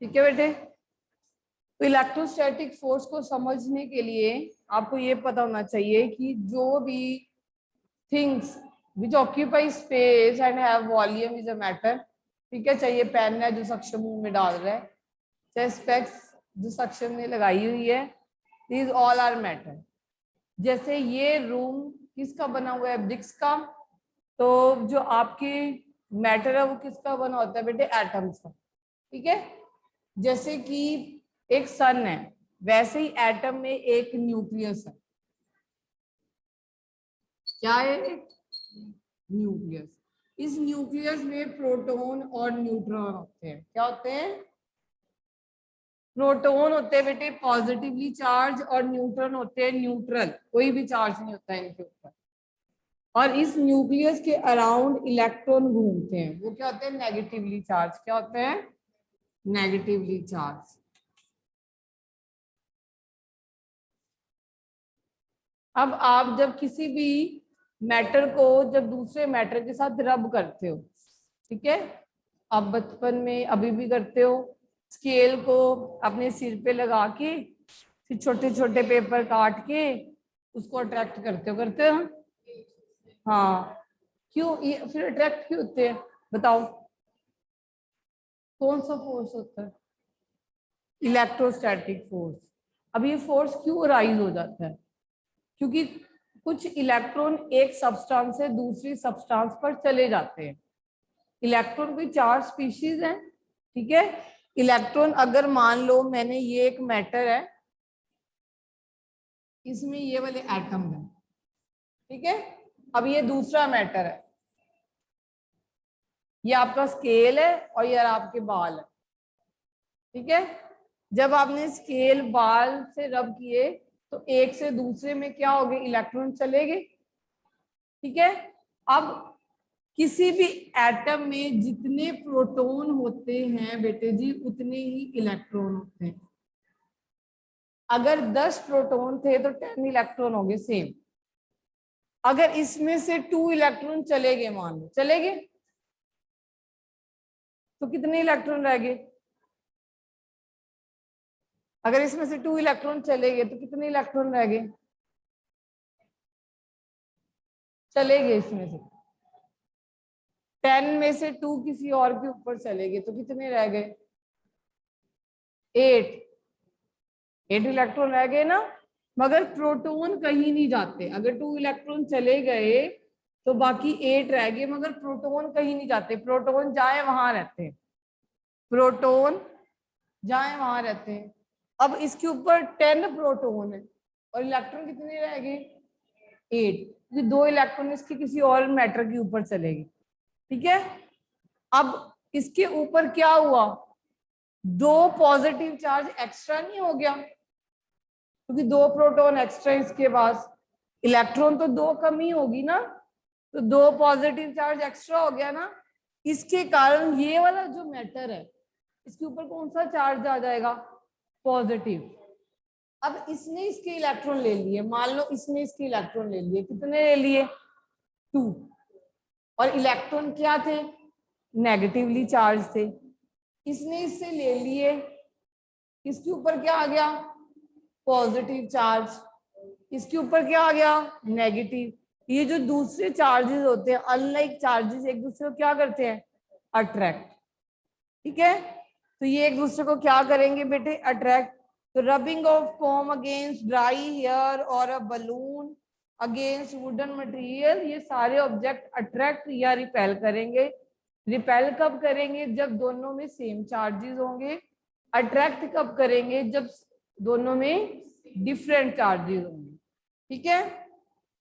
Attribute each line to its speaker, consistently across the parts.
Speaker 1: ठीक है बेटे। तो इलेक्ट्रोस्टैटिक फोर्स को समझने के लिए आपको ये पता होना चाहिए कि जो भी things which occupy space and have volume is a matter. ठीक है, चाहिए पेन है जो सक्शन मुंह में डाल रहा है, चाहे स्पेक्स जो सक्शन में लगाई हुई है, दीज ऑल आर मैटर। जैसे ये रूम किसका बना हुआ है? ब्रिक्स का। तो जो आपकी मैटर है वो किसका बना होता है बेटे? एटम्स का। ठीक है, जैसे कि एक सन है वैसे ही एटम में एक न्यूक्लियस है। क्या है? न्यूक्लियस। इस न्यूक्लियस में प्रोटॉन और न्यूट्रॉन होते हैं। क्या होते हैं? प्रोटॉन होते हैं बेटे पॉजिटिवली चार्ज और न्यूट्रॉन होते हैं न्यूट्रल, कोई भी चार्ज नहीं होता है इनके ऊपर। और इस न्यूक्लियस के अराउंड इलेक्ट्रॉन घूमते हैं, वो क्या होते हैं? Negatively charge. क्या होते हैं? Negatively charge. अब आप जब किसी भी मैटर को जब दूसरे मैटर के साथ रब करते हो, ठीक है, आप बचपन में अभी भी करते हो, स्केल को अपने सिर पे लगा के फिर छोटे छोटे पेपर काट के उसको अट्रैक्ट करते हो। हाँ, क्यों ये फिर अट्रैक्ट क्यों होते हैं बताओ? कौन सा फोर्स होता है? Electrostatic force. अब ये फोर्स क्यों राइज हो जाता है? क्योंकि कुछ इलेक्ट्रॉन एक सब्सटेंस से दूसरी सब्सटेंस पर चले जाते हैं। इलेक्ट्रॉन की चार स्पीशीज हैं। ठीक है, इलेक्ट्रॉन अगर मान लो मैंने ये एक मैटर है, इसमें ये वाले एटम है, ठीक है, अब ये दूसरा मैटर है, ये आपका स्केल है और ये आपके बाल है। ठीक है, जब आपने स्केल बाल से रब किए तो एक से दूसरे में क्या हो गए? इलेक्ट्रॉन चले गए। ठीक है, अब किसी भी एटम में जितने प्रोटॉन होते हैं बेटे जी उतने ही इलेक्ट्रॉन होते हैं। अगर 10 प्रोटॉन थे तो 10 इलेक्ट्रॉन हो गए सेम। अगर इसमें से 2 इलेक्ट्रॉन चले गए, मान लो चले गए, तो कितने इलेक्ट्रॉन रह गए? अगर इसमें से 2 इलेक्ट्रॉन चले गए तो कितने इलेक्ट्रॉन रह गए? चले गए इसमें से 10 में से 2 किसी और के ऊपर चले गए तो कितने रह गए? 8 इलेक्ट्रॉन रह गए ना। मगर प्रोटॉन कहीं नहीं जाते। अगर 2 इलेक्ट्रॉन चले गए तो बाकी 8 रह गए, मगर प्रोटॉन कहीं नहीं जाते। प्रोटॉन जाए वहां रहते हैं, प्रोटॉन जाए वहां रहते हैं। अब इसके ऊपर 10 प्रोटॉन है और इलेक्ट्रॉन कितने रह गए? 8, क्योंकि 2 इलेक्ट्रॉन इसके किसी और मैटर के ऊपर चलेगी। ठीक है, अब इसके ऊपर क्या हुआ? 2 पॉजिटिव चार्ज एक्स्ट्रा नहीं हो गया? क्योंकि 2 प्रोटॉन एक्स्ट्रा इसके पास, इलेक्ट्रॉन तो 2 कम ही होगी ना, तो 2 पॉजिटिव चार्ज एक्स्ट्रा हो गया ना। इसके कारण ये वाला जो मैटर है इसके ऊपर कौन सा चार्ज आ जाएगा? पॉजिटिव। अब इसने इसके इलेक्ट्रॉन ले लिए, मान लो इसने इसके इलेक्ट्रॉन ले लिए, कितने ले लिए? 2। और इलेक्ट्रॉन क्या थे? नेगेटिवली चार्ज थे। इसने इससे ले लिए, इसके ऊपर क्या आ गया? Positive charge. इसके ऊपर क्या आ गया? नेगेटिव। ये जो दूसरे चार्जेस होते हैं, अनलाइक चार्जेस, एक दूसरे को क्या करते हैं? अट्रैक्ट। ठीक है, तो ये एक दूसरे को क्या करेंगे बेटे? अट्रैक्ट। तो rubbing of foam against dry hair और a balloon against wooden material, ये सारे ऑब्जेक्ट अट्रैक्ट या रिपेल करेंगे। रिपेल कब करेंगे? जब दोनों में सेम चार्जेस होंगे। अट्रैक्ट कब करेंगे? जब दोनों में डिफरेंट चार्जेस होंगे। ठीक है,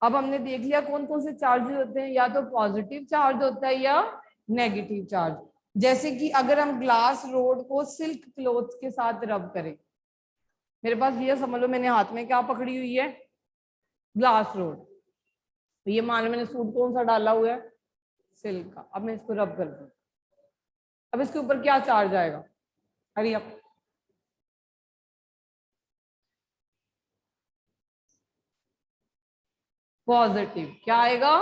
Speaker 1: अब हमने देख लिया कौन कौन से चार्जेस होते हैं, या तो पॉजिटिव चार्ज होता है या नेगेटिव चार्ज। जैसे कि अगर हम ग्लास रोड को सिल्क क्लॉथ के साथ रब करें, मेरे पास ये समझ लो मैंने हाथ में क्या पकड़ी हुई है? Glass rod. तो ये मान लो मैंने सूट कौन सा डाला हुआ है? सिल्क का। अब मैं इसको रब कर दूं, अब इसके ऊपर क्या चार्ज आएगा? Hurry up. पॉजिटिव। क्या आएगा?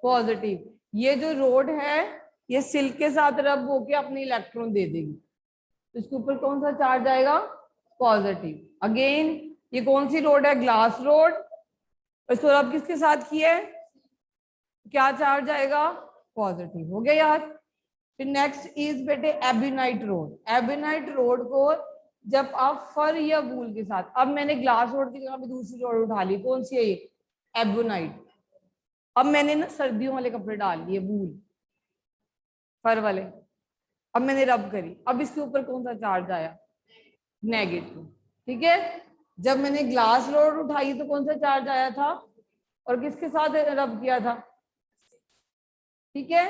Speaker 1: पॉजिटिव। ये जो रोड है ये सिल्क के साथ रब होके अपने इलेक्ट्रॉन दे देगी, तो इसके ऊपर कौन सा चार्ज आएगा? पॉजिटिव। अगेन ये कौन सी रोड है? Glass rod. इसको रब किसके साथ किया है? क्या चार्ज आएगा? पॉजिटिव। हो गया यार। फिर नेक्स्ट इज बेटे एबिनाइट रोड। एबिनाइट रोड को जब आप फर या वूल के साथ, अब मैंने ग्लास रोड की जगह पे दूसरी रोड उठा ली, कौन सी है ये? एबोनाइट। अब मैंने ना सर्दियों वाले कपड़े डाल लिए, वूल फर वाले, अब मैंने रब करी, अब इसके ऊपर कौन सा चार्ज आया? नेगेटिव। ठीक है। जब मैंने ग्लास रोड उठाई तो कौन सा चार्ज आया था और किसके साथ रब किया था? ठीक है।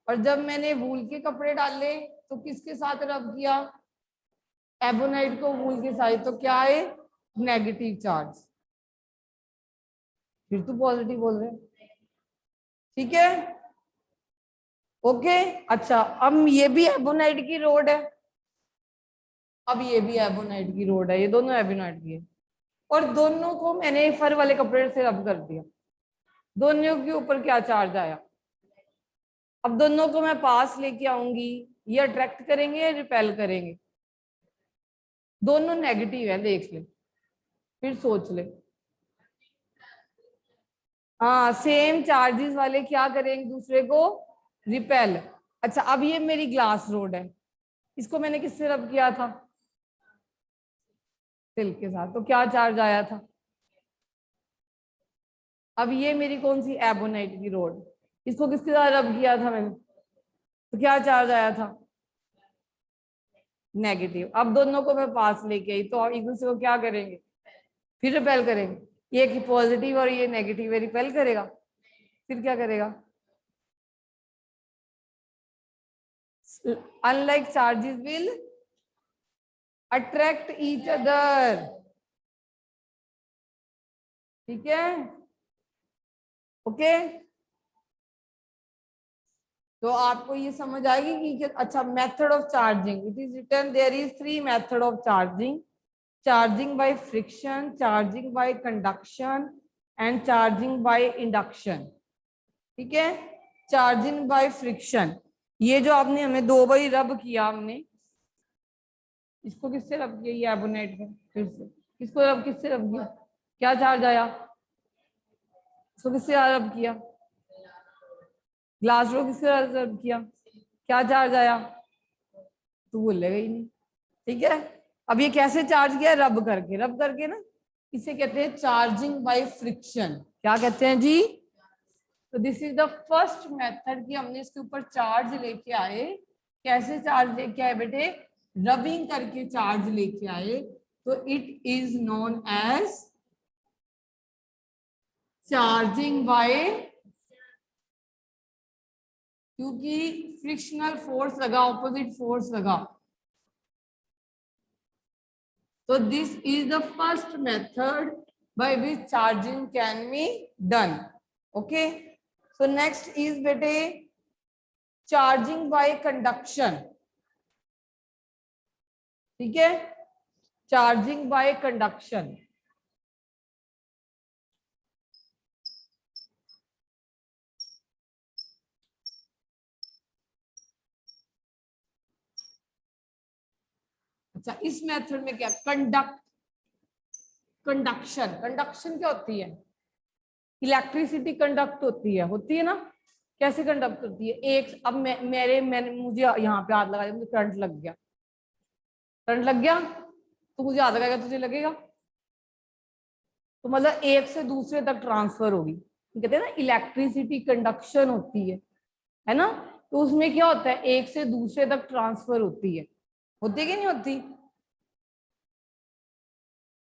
Speaker 1: और जब मैंने वूल के कपड़े डाले तो किसके साथ रब किया? एबोनाइट को वूल के साथ, तो क्या है? Negative charge. फिर तो पॉजिटिव बोल रहे हैं। ठीक है। ओके। अच्छा, अब ये भी एबोनाइट की रोड है, अब ये भी एबोनाइट की रोड है, ये दोनों एबोनाइट की है, और दोनों को मैंने फर वाले कपड़े से रब कर दिया। दोनों के ऊपर क्या चार्ज आया? अब दोनों को मैं पास लेके आऊंगी, ये अट्रैक्ट करेंगे या रिपेल करेंगे? दोनों नेगेटिव है, देख ले, फिर सोच ले। हाँ, सेम चार्जेस वाले क्या करेंगे? दूसरे को रिपेल। अच्छा, अब ये मेरी ग्लास रोड है, इसको मैंने किससे रब किया था? सिल्क के साथ, तो क्या चार्ज आया था? अब ये मेरी कौन सी? एबोनाइट की रोड, इसको किसके साथ रब किया था मैंने, तो क्या चार्ज आया था? नेगेटिव। अब दोनों को मैं पास लेके आई, तो एक दूसरे को क्या करेंगे? फिर रिपेल करेंगे। ये कि पॉजिटिव और ये नेगेटिव है, रिपेल करेगा, फिर क्या करेगा? Unlike charges will attract each other. ठीक है। ओके। तो आपको ये समझ आएगी कि अच्छा, method of charging, it is written there is 3 method of charging: charging by friction, charging by conduction and charging by induction. ठीक है। चार्जिंग बाय फ्रिक्शन, ये जो आपने हमें 2 बार रब किया, हमने इसको किससे रब किया? ये एबोनेट में, फिर से इसको रब किससे रब किया? क्या चार्ज आया? इसको किससे रब किया? ग्लास रो किससे रब किया? क्या चार्ज आया? तू बोलेगा ही नहीं। ठीक है। अब ये कैसे चार्ज किया? रब करके। रब करके ना, इसे कहते हैं चार्जिंग बाय फ्रिक्शन। क्या कहते हैं जी? तो this is the first method कि हमने इसके ऊपर चार्ज लेके आए। कैसे चार्ज लेके आए बेटे? रबिंग करके चार्ज लेके आए, तो it is known as charging by, क्योंकि फ्रिक्शनल फोर्स लगा, ऑपोजिट फोर्स लगा। So this is the first method by which charging can be done. Okay. So next is bete charging by conduction. ठीक है, charging by conduction. अच्छा, इस method में क्या? Conduction. Conduction क्या होती है? इलेक्ट्रिसिटी कंडक्ट होती है ना? कैसे कंडक्ट होती है? एक, अब मैंने मुझे यहाँ पे हाथ लगाया, मुझे करंट लग गया, करंट लग गया, तो मुझे हाथ लगाएगा, तुझे लगेगा, तो मतलब एक से दूसरे तक ट्रांसफर होगी। कहते हैं ना इलेक्ट्रिसिटी कंडक्शन है ना? तो उसमें क्या होता है? एक से दूसरे तक ट्रांसफर होती है कि नहीं होती?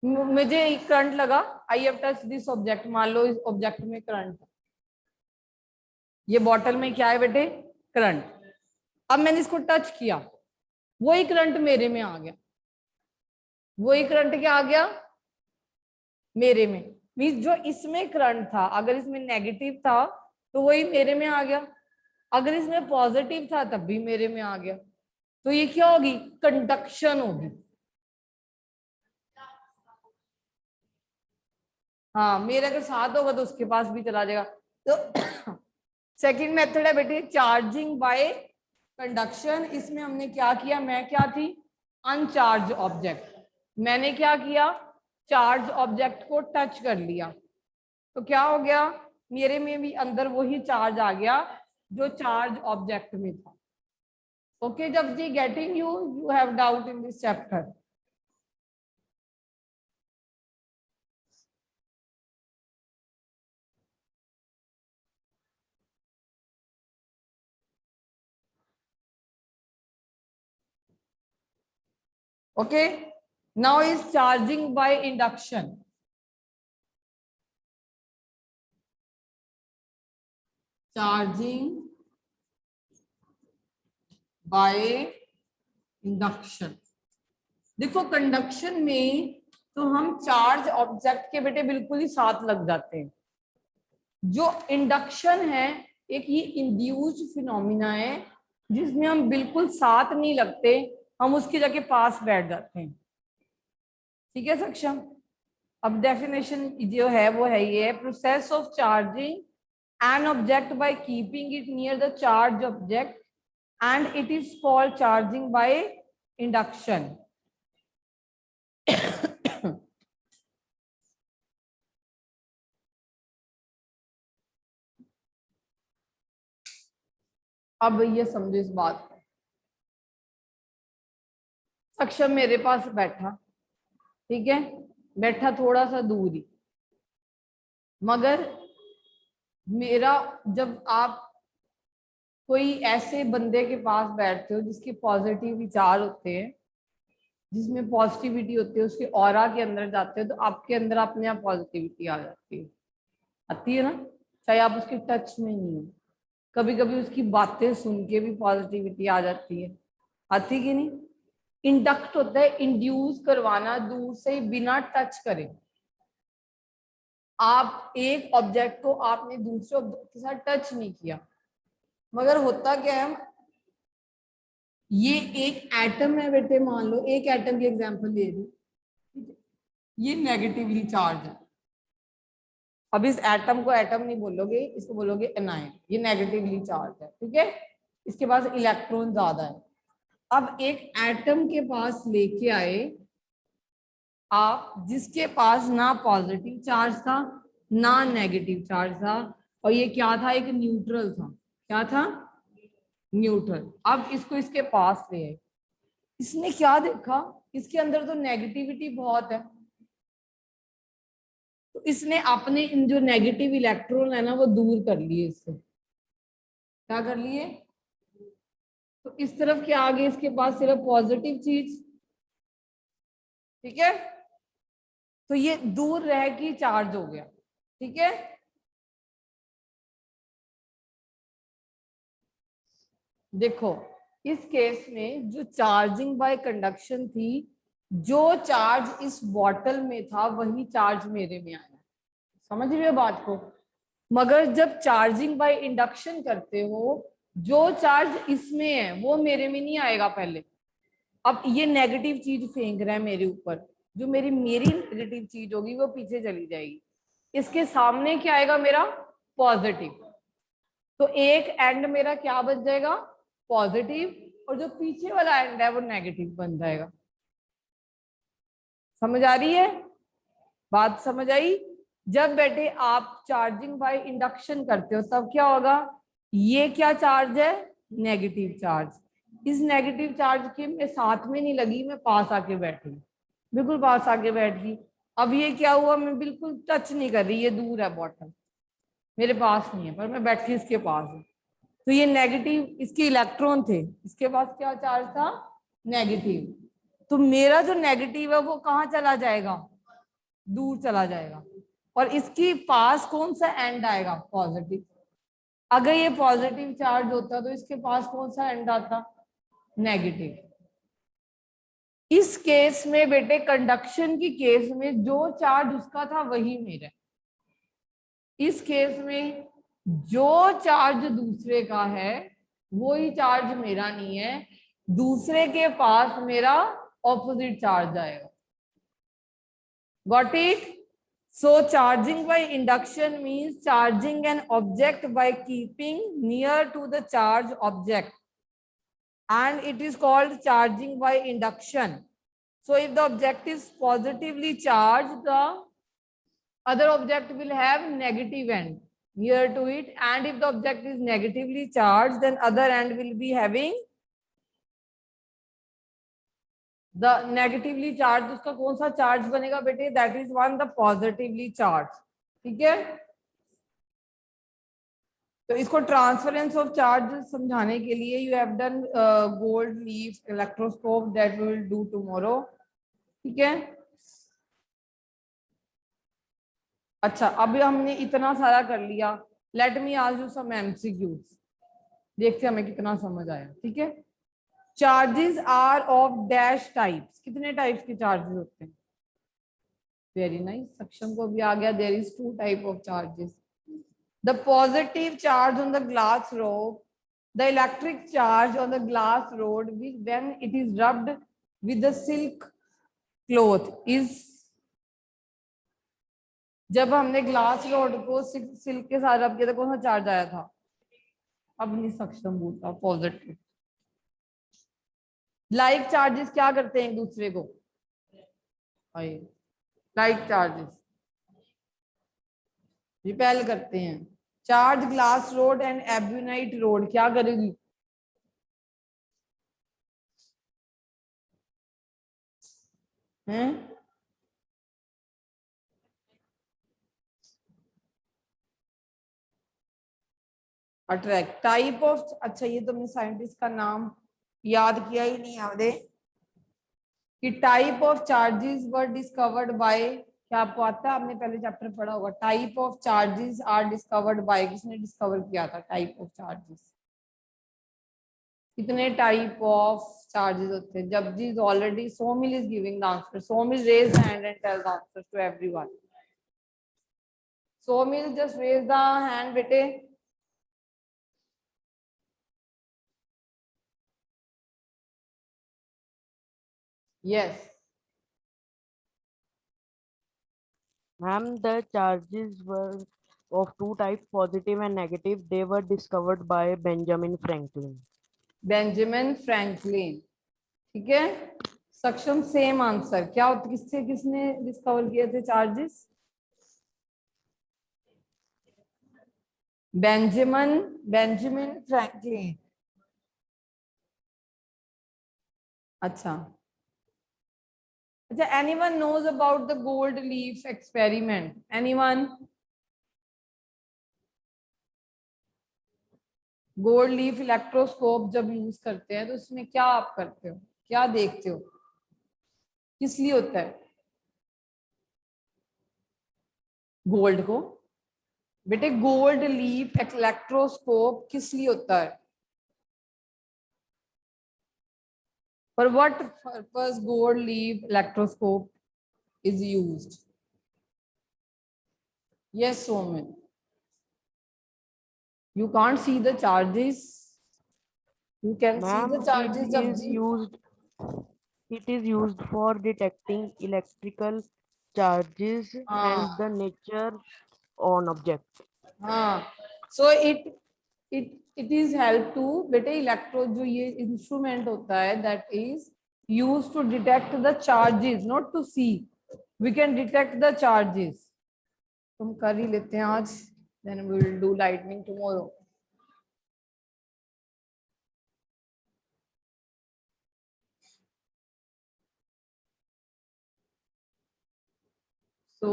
Speaker 1: मुझे एक करंट लगा, I have touch this object, मान लो इस ऑब्जेक्ट में करंट, ये बॉटल में क्या है बेटे? करंट। अब मैंने इसको टच किया, वही करंट मेरे में आ गया, वही करंट क्या आ गया? मेरे में। मीन्स जो इसमें करंट था, अगर इसमें नेगेटिव था तो वही मेरे में आ गया, अगर इसमें पॉजिटिव था तब भी मेरे में आ गया। तो ये क्या होगी? कंडक्शन होगी। हाँ, मेरे अगर साथ होगा तो उसके पास भी चला जाएगा। तो सेकंड मेथड है बेटे चार्जिंग बाय कंडक्शन। इसमें हमने क्या किया? मैं क्या थी? अनचार्ज ऑब्जेक्ट। मैंने क्या किया, चार्ज ऑब्जेक्ट को टच कर लिया, तो क्या हो गया, मेरे में भी अंदर वही चार्ज आ गया जो चार्ज ऑब्जेक्ट में था। ओके जब जी getting you have doubt in this chapter? Okay now is charging by induction. Charging by induction. देखो कंडक्शन में तो हम चार्ज ऑब्जेक्ट के बेटे बिल्कुल ही साथ लग जाते हैं। जो इंडक्शन है एक ये इंड्यूस्ड फिनोमिना है जिसमें हम बिल्कुल साथ नहीं लगते, हम उसकी जगह पास बैठ जाते हैं। ठीक है सक्षम? अब डेफिनेशन जो है वो है ये, process of charging an object by keeping it near the charge object and it is called charging by induction. अब ये समझो इस बात को। सक्षम मेरे पास बैठा, ठीक है, बैठा थोड़ा सा दूर ही, मगर मेरा जब आप कोई ऐसे बंदे के पास बैठते हो जिसके पॉजिटिव विचार होते हैं, जिसमें पॉजिटिविटी होती है, उसके ऑरा के अंदर जाते हो तो आपके अंदर अपने आप पॉजिटिविटी आ जाती है, आती है ना, चाहे आप उसके टच में नहीं हो। कभी कभी उसकी बातें सुन के भी पॉजिटिविटी आ जाती है, आती कि नहीं? इंडक्ट होता है इंड्यूस करवाना दूर से बिना टच करे। आप एक ऑब्जेक्ट को आपने दूसरे ऑब्जेक्ट के साथ टच नहीं किया, मगर होता क्या है, ये एक एटम है बेटे, मान लो एक एटम की एग्जांपल ले रही, ये नेगेटिवली चार्ज है। अब इस एटम को एटम नहीं बोलोगे, इसको बोलोगे एनायन, ये नेगेटिवली चार्ज है, ठीक है, इसके पास इलेक्ट्रॉन ज्यादा है। अब एक एटम के पास लेके आए आप जिसके पास ना पॉजिटिव चार्ज था ना नेगेटिव चार्ज था, और ये क्या था, एक न्यूट्रल था। क्या था? न्यूट्रल। अब इसको इसके पास ले आए, इसने क्या देखा, इसके अंदर तो नेगेटिविटी बहुत है, तो इसने अपने इन जो नेगेटिव इलेक्ट्रॉन है ना वो दूर कर लिए इससे। क्या कर लिए? तो इस तरफ क्या आ गई, इसके पास सिर्फ पॉजिटिव चीज, ठीक है, तो ये दूर रह के चार्ज हो गया, ठीक है। देखो इस केस में जो चार्जिंग बाय कंडक्शन थी, जो चार्ज इस बॉटल में था वही चार्ज मेरे में आया, समझ रहे हो बात को? मगर जब चार्जिंग बाय इंडक्शन करते हो, जो चार्ज इसमें है वो मेरे में नहीं आएगा पहले। अब ये नेगेटिव चीज फेंक रहा है मेरे ऊपर, जो मेरी नेगेटिव चीज होगी वो पीछे चली जाएगी, इसके सामने क्या आएगा, मेरा पॉजिटिव। तो एक एंड मेरा क्या बन जाएगा, पॉजिटिव, और जो पीछे वाला एंड है वो नेगेटिव बन जाएगा। समझ आ रही है बात? समझ आई? जब बेटे आप चार्जिंग बाय इंडक्शन करते हो तब क्या होगा, ये क्या चार्ज है, नेगेटिव चार्ज। इस नेगेटिव चार्ज के मैं साथ में नहीं लगी, मैं पास आके बैठी, बिल्कुल पास आके बैठ गई। अब ये क्या हुआ, मैं बिल्कुल टच नहीं कर रही, ये दूर है बॉटल, मेरे पास नहीं है, पर मैं बैठी इसके पास हूँ। तो ये नेगेटिव इसके इलेक्ट्रॉन थे, इसके पास क्या चार्ज था, नेगेटिव। तो मेरा जो नेगेटिव है वो कहाँ चला जाएगा, दूर चला जाएगा, और इसके पास कौन सा एंड आएगा, पॉजिटिव। अगर ये पॉजिटिव चार्ज होता तो इसके पास कौन सा एंड आता, नेगेटिव। इस केस में बेटे कंडक्शन की केस में जो चार्ज उसका था वही मेरा, इस केस में जो चार्ज दूसरे का है वही चार्ज मेरा नहीं है, दूसरे के पास मेरा ऑपोजिट चार्ज आएगा। Got it? So charging by induction means charging an object by keeping near to the charge object and it is called charging by induction. So if the object is positively charged, the other object will have negative end near to it, and if the object is negatively charged, then other end will be having the negatively charged. उसका कौन सा charge बनेगा बेटे? That is one the positively charged. ठीक है, तो इसको transference of charge समझाने के लिए you have done gold leaf electroscope, that we will do tomorrow. ठीक है, अच्छा अभी हमने इतना सारा कर लिया. Let me ask you some MCQs, देखते हैं हमें कितना समझ आया. ठीक है, charges are of dash types. कितने टाइप्स के चार्जेस होते हैं? वेरी नाइस, सक्षम को भी आ गया. There is 2 type of charges. The positive charge on the glass rod, the electric charge on the glass rod, when it is rubbed with the silk cloth is. जब हमने glass rod को silk के साथ रब किया था, कौन सा चार्ज आया था? अब नहीं सक्षम बोलता, पॉजिटिव. लाइक चार्जेस क्या करते हैं एक दूसरे को? लाइक चार्जेस रिपेल करते हैं. Charge glass rod and ebonite rod क्या करेगी? हैं? अट्रैक्ट. टाइप ऑफ, अच्छा ये तुमने साइंटिस्ट का नाम याद किया ही नहीं याद है कि type of charges were discovered by. क्या आपको आता है? आपने पहले चैप्टर पढ़ा होगा. Type of charges are discovered by. किसने डिस्कवर किया था टाइप ऑफ चार्जेस? कितने टाइप ऑफ चार्जेस होते हैं? Japji is already, Somil is giving the answer. Somil raise the hand and tell the answer to everyone. Somil just raise the hand बेटे. Yes
Speaker 2: Ma'am, the charges were of 2 types, positive and negative. They were discovered by Benjamin Franklin.
Speaker 1: Benjamin Franklin. ठीक है, सक्षम same answer. क्या किससे, किसने discover किए थे charges? Benjamin Franklin. अच्छा अच्छा, anyone knows about the gold leaf experiment? Anyone? Gold leaf electroscope जब यूज करते हैं तो उसमें क्या आप करते हो? क्या देखते हो? किस लिए होता है गोल्ड को? बेटे गोल्ड लीफ इलेक्ट्रोस्कोप किस लिए होता है? For what purpose gold leaf electroscope is used? Yes, Somin. You can't see the charges. You can see the charges of
Speaker 2: It is used for detecting electrical charges and the nature on object.
Speaker 1: So it is help to बेटे electro जो ये instrument होता है that is used to detect the charges, not to see. We can detect the charges. तुम कर ही लेते हैं आज. Then we will do lightning tomorrow. So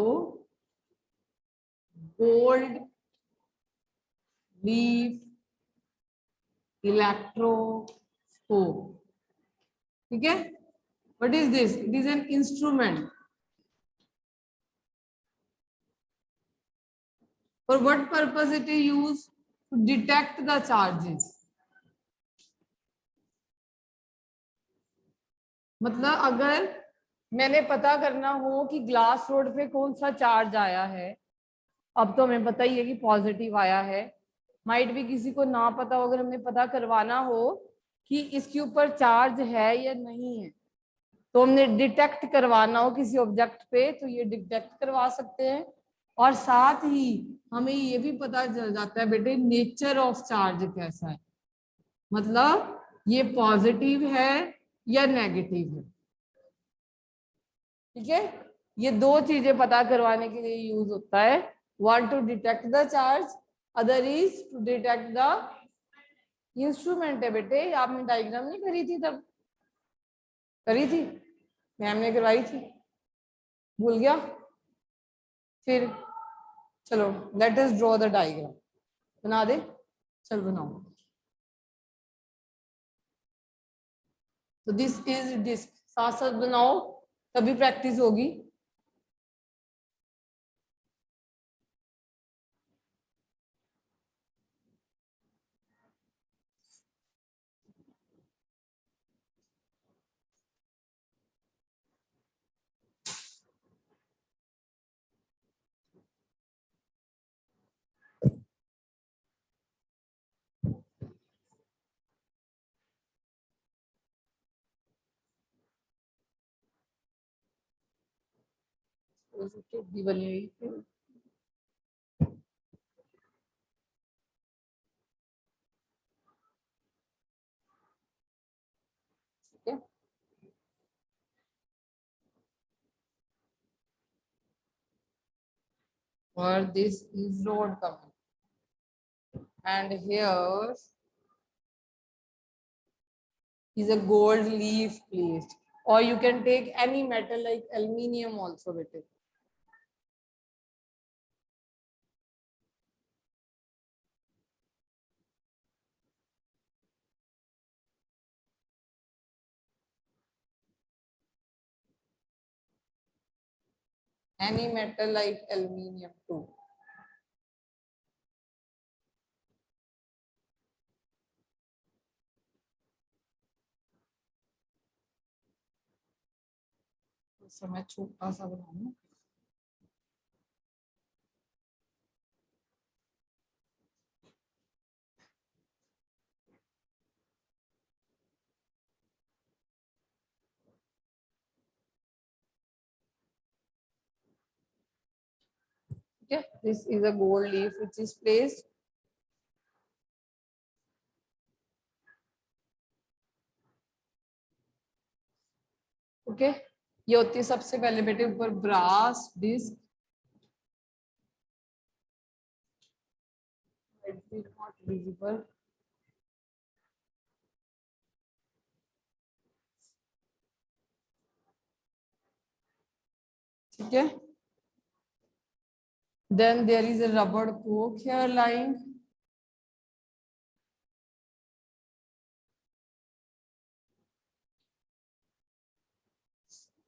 Speaker 1: gold leaf electroscope. ठीक है, what is this? It is an instrument. For what purpose it is used? To detect the charges. मतलब अगर मैंने पता करना हो कि ग्लास रोड पे कौन सा चार्ज आया है, अब तो हमें पता ही है कि पॉजिटिव आया है. माइट भी किसी को ना पता हो, अगर हमें पता करवाना हो कि इसके ऊपर चार्ज है या नहीं है, तो हमने डिटेक्ट करवाना हो किसी ऑब्जेक्ट पे, तो ये डिटेक्ट करवा सकते हैं. और साथ ही हमें ये भी पता चल जाता है बेटे नेचर ऑफ चार्ज कैसा है. मतलब ये पॉजिटिव है या नेगेटिव है। ठीक है, ये दो चीजें पता करवाने के लिए यूज होता है। One to detect the charge, other is to detect the instrument. है बेटे, आपने डायग्राम नहीं करी थी तब? करी थी, मैम ने करवाई थी, भूल गया? फिर चलो let us draw the diagram. बना दे, चल बनाओ। तो दिस इज डिस्क, साथ साथ बनाओ तभी प्रैक्टिस होगी। भी बनी हुई थी। ठीक है, और this is road coming and here is a gold leaf placed, or you can take any metal like aluminium also बेटे। Any metal like aluminium too। तो मैं छोटा सा बनाऊं। ठीक है, this is a gold leaf which is placed। Okay, ये होती है सबसे पहले बेटे ऊपर ब्रास डिस्क। Not visible. ठीक है, then there is a rubber cork here lying।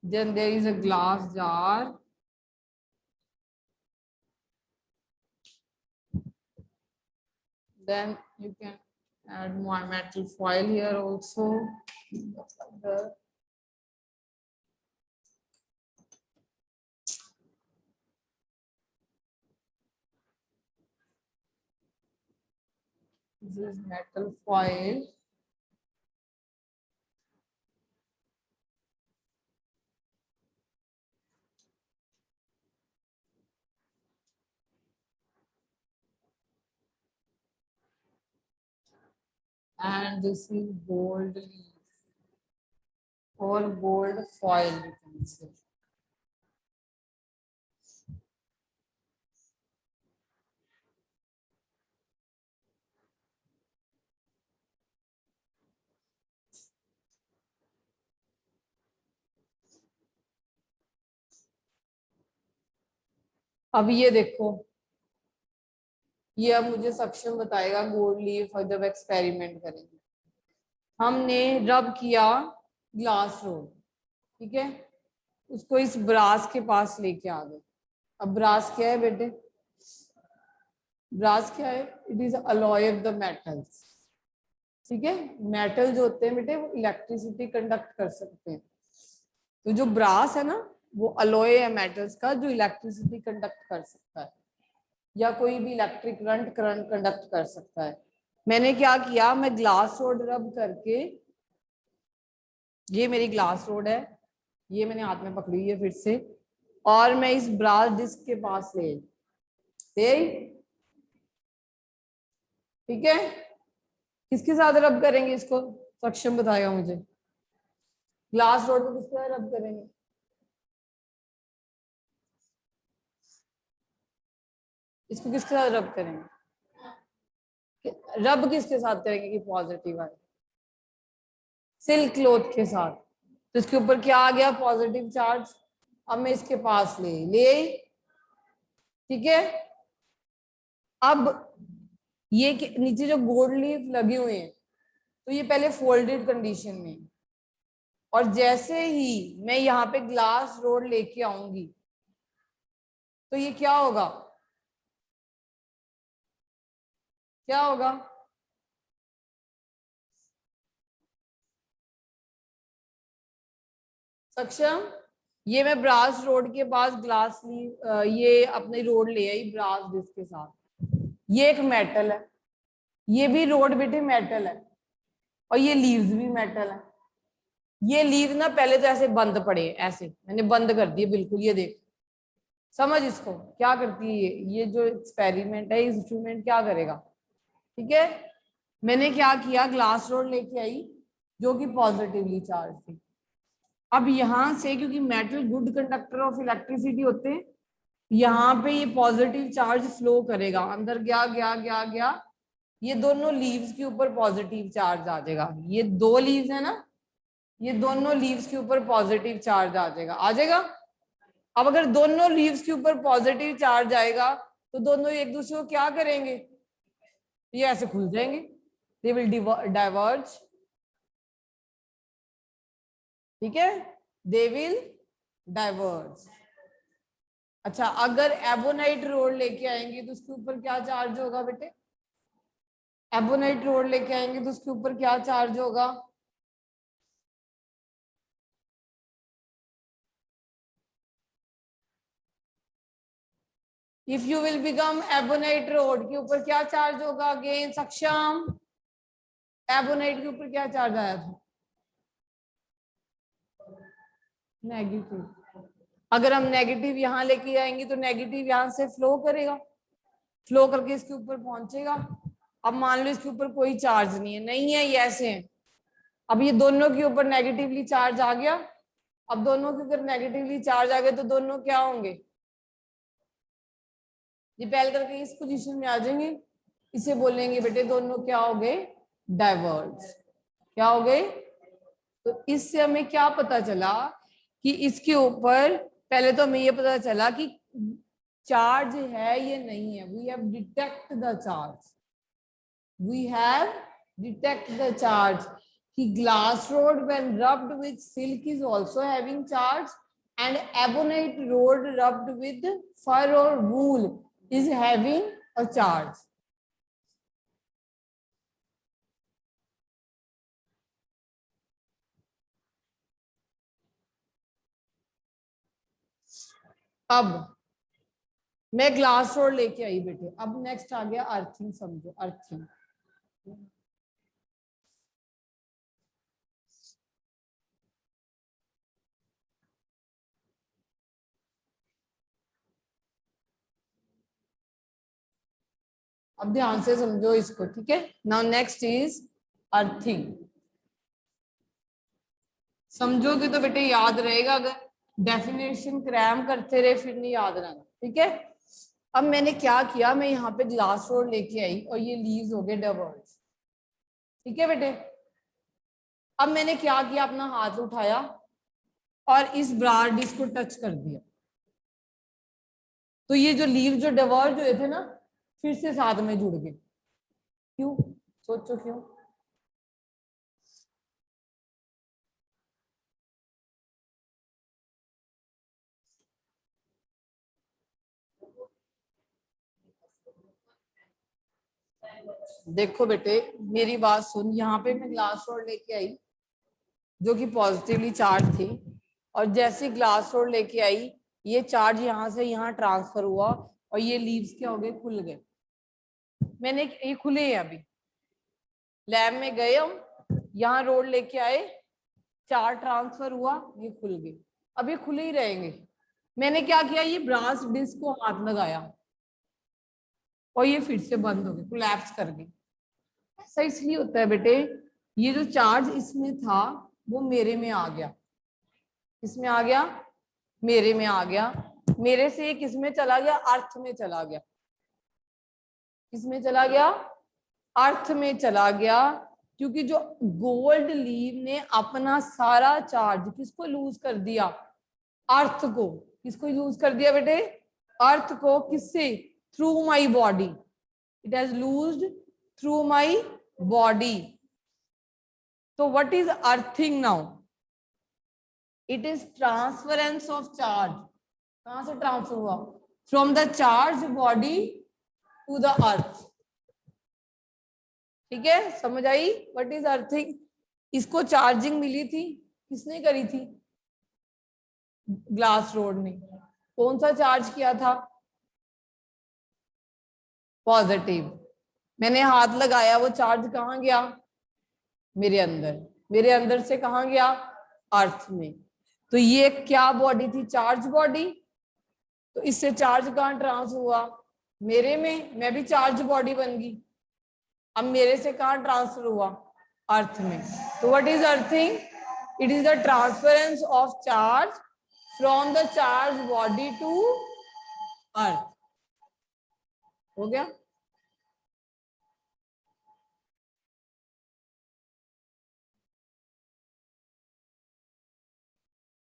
Speaker 1: Then there is a glass jar। Then you can add more metal foil here also। This is metal foil। And this is gold leaf or gold foil, you can say। अब ये देखो, ये अब मुझे सक्षम बताएगा gold leaf और जब एक्सपेरिमेंट करेंगे। हमने रब किया ग्लास रोड, ठीक है, उसको इस ब्रास के पास लेके आ गए। अब ब्रास क्या है बेटे? ब्रास क्या है? It is alloy of the metals. ठीक है, मेटल जो होते हैं बेटे वो इलेक्ट्रिसिटी कंडक्ट कर सकते हैं। तो जो ब्रास है ना वो अलॉय है मेटल्स का जो इलेक्ट्रिसिटी कंडक्ट कर सकता है या कोई भी इलेक्ट्रिक करंट कंडक्ट कर सकता है। मैंने क्या किया, मैं ग्लास रोड रब करके, ये मेरी ग्लास रोड है, ये मैंने हाथ में पकड़ी है फिर से, और मैं इस ब्रास डिस्क के पास ले, ठीक है, किसके साथ रब करेंगे इसको? सक्षम बताएगा मुझे। ग्लास रोड को किस तरह रब करेंगे? इसको किसके साथ रब करेंगे? रब किसके साथ करेंगे कि पॉजिटिव आए? सिल्क क्लोथ के साथ। तो इसके ऊपर क्या आ गया? Positive charge. अब मैं इसके पास ले आई, ठीक है। अब ये नीचे जो गोल्ड लीफ लगे हुए हैं, तो ये पहले फोल्डेड कंडीशन में, और जैसे ही मैं यहाँ पे ग्लास रोड लेके आऊंगी तो ये क्या होगा? क्या होगा? सक्षम, ये मैं ब्रास रोड के पास ग्लास ये अपनी रोड ले आई ब्रास डिस्क के साथ। ये एक मेटल है, ये भी रोड बेटे मेटल है, और ये लीव्स भी मेटल है। ये लीव ना पहले तो ऐसे बंद पड़े, ऐसे मैंने बंद कर दिए बिल्कुल। ये देख, समझ इसको क्या करती है ये जो एक्सपेरिमेंट है, इंस्ट्रूमेंट क्या करेगा, ठीक है। मैंने क्या किया, ग्लास रोड लेके आई जो कि पॉजिटिवली चार्ज थी। अब यहां से, क्योंकि metal good conductor of electricity होते हैं, यहाँ पे ये पॉजिटिव चार्ज फ्लो करेगा, अंदर गया गया गया गया, ये दोनों लीव्स के ऊपर पॉजिटिव चार्ज आ जाएगा। ये दो लीव्स है ना, ये दोनों लीव्स के ऊपर पॉजिटिव चार्ज आ जाएगा, आ जाएगा। अब अगर दोनों लीव्स के ऊपर पॉजिटिव चार्ज आएगा तो दोनों एक दूसरे को क्या करेंगे? ये ऐसे खुल जाएंगे, दे विल डाइवर्ज, ठीक है, दे विल डाइवर्ज। अच्छा, अगर एबोनाइट रोड लेके आएंगे तो उसके ऊपर क्या चार्ज होगा बेटे? एबोनाइट रोड लेके आएंगे तो उसके ऊपर क्या चार्ज होगा? If you will become ebonite road के ऊपर क्या चार्ज होगा? अगेन सक्षम, एबोनाइट के ऊपर क्या चार्ज आया था? नेगेटिव। अगर हम नेगेटिव यहां लेके आएंगे तो नेगेटिव यहां से फ्लो करेगा, फ्लो करके इसके ऊपर पहुंचेगा। अब मान लो इसके ऊपर कोई चार्ज नहीं है, नहीं है, ये ऐसे है। अब ये दोनों के ऊपर नेगेटिवली चार्ज आ गया। अब दोनों के ऊपर नेगेटिवली चार्ज आ गए तो दोनों क्या होंगे? रिपेल करके इस पोजीशन में आ जाएंगे। इसे बोलेंगे बेटे दोनों क्या हो गए? डाइवर्ज। क्या हो गए? तो इससे हमें क्या पता चला कि इसके ऊपर, पहले तो हमें ये पता चला कि चार्ज है ये नहीं है। We have detect the charge, we have detect the charge कि glass rod when rubbed with silk is also having charge, and ebonite rod rubbed with fur or wool is having a charge. अब मैं glass rod लेके आई बेटे। अब next आ गया earthing. समझो earthing. अब ध्यान से समझो इसको, ठीक है। Now next is earthing. समझोगे तो बेटे याद रहेगा, अगर डेफिनेशन क्रैम करते रहे फिर नहीं याद रहना, ठीक है। अब मैंने क्या किया, मैं यहाँ पे ग्लास रोड लेके आई और ये लीव्स हो गए डाइवर्ज, ठीक है बेटे। अब मैंने क्या किया, अपना हाथ उठाया और इस ब्रार डिस्क को टच कर दिया, तो ये जो लीव जो डाइवर्ज हुए थे ना, फिर से साथ में जुड़ गए। क्यों? सोचो क्यों? देखो बेटे मेरी बात सुन, यहाँ पे मैं ग्लास रोड लेके आई जो कि पॉजिटिवली चार्ज थी, और जैसे ग्लास रोड लेके आई ये चार्ज यहाँ से यहाँ ट्रांसफर हुआ और ये लीव्स क्या हो गए? खुल गए। मैंने ये खुले हैं, अभी लैब में गए हम, यहाँ रोड लेके आए, चार्ज ट्रांसफर हुआ, ये खुल गए। अब ये खुले ही रहेंगे। मैंने क्या किया, ये ब्रास डिस्क को हाथ लगाया और ये फिर से बंद हो गए, कोलैप्स कर गए। ऐसा इसलिए होता है बेटे, ये जो चार्ज इसमें था वो मेरे में आ गया, इसमें आ गया, मेरे में आ गया, मेरे से ये किसमें चला गया, अर्थ में चला गया, किसमें चला गया, अर्थ में चला गया। क्योंकि जो गोल्ड लीव ने अपना सारा चार्ज किसको लूज कर दिया, अर्थ को, किसको लूज कर दिया बेटे, अर्थ को, किससे, through my body, it has loosed through my body. तो what is earthing now, it is transference of charge, कहां से ट्रांसफर हुआ, from the charge body to the earth. ठीक है, समझ आई व्हाट इज अर्थिंग। इसको चार्जिंग मिली थी, किसने करी थी, ग्लास रोड ने, कौन सा चार्ज किया था, पॉजिटिव। मैंने हाथ लगाया, वो चार्ज कहाँ गया, मेरे अंदर, मेरे अंदर से कहाँ गया, अर्थ में। तो ये क्या बॉडी थी, चार्ज बॉडी। तो इससे चार्ज कहाँ ट्रांसफर हुआ, मेरे में, मैं भी चार्ज बॉडी बन गई। अब मेरे से कहाँ ट्रांसफर हुआ, अर्थ में। तो what is earthing, it is the transference of charge from the charge body to earth. हो गया।